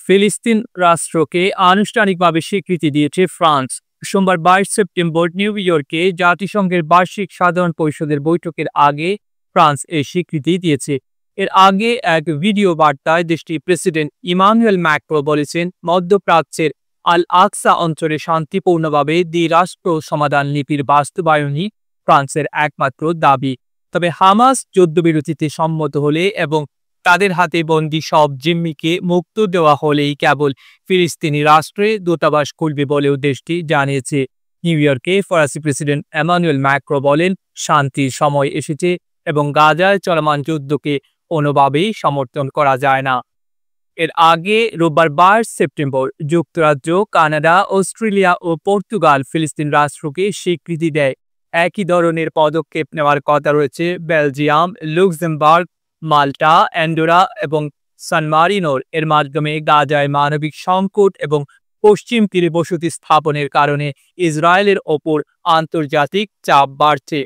ফিলিস্তিন রাষ্ট্রকে আনুষ্ঠানিকভাবে স্বীকৃতি দিয়েছে ফ্রান্স। সোমবার 22 সেপ্টেম্বর নিউ ইয়র্কে জাতিসংঘের বার্ষিক সাধারণ পরিষদের বৈঠকের আগে ফ্রান্স এই স্বীকৃতি দিয়েছে। এর আগে এক ভিডিও বার্তায় দেশটির প্রেসিডেন্ট ইমানুয়েল ম্যাক্রো বলেছেন, মধ্যপ্রাচ্যের আল আকসা অঞ্চলে শান্তিপূর্ণভাবে দ্বিরাষ্ট্র সমাধান নীতির বাস্তবায়নই ফ্রান্সের একমাত্র দাবি। তবে হামাস যুদ্ধবিরতিতে সম্মত হলে এবং তাদের হাতে বন্দী সব জিম্মিকে মুক্ত দেওয়া হলেই কেবল ফিলিস্তিনি রাষ্ট্রে দূতাবাস খুলবে বলেও দেশটি জানিয়েছে। নিউ ইয়র্কে ফরাসি প্রেসিডেন্ট এমানুয়েল ম্যাক্রো বলেন, শান্তির সময় এসেছে এবং গাজায় চলমান যুদ্ধকে কোনোভাবেই সমর্থন করা যায় না। এর আগে রোববার 22 সেপ্টেম্বর যুক্তরাজ্য, কানাডা, অস্ট্রেলিয়া ও পর্তুগাল ফিলিস্তিন রাষ্ট্রকে স্বীকৃতি দেয়। একই ধরনের পদক্ষেপ নেওয়ার কথা রয়েছে বেলজিয়াম, লুক্সেমবার্গ, মাল্টা, অ্যান্ডোরা এবং সান মারিনোর। এর মাধ্যমে গাজায় মানবিক সংকট এবং পশ্চিম তীরে বসতি স্থাপনের কারণে ইসরায়েলের ওপর আন্তর্জাতিক চাপ বাড়ছে।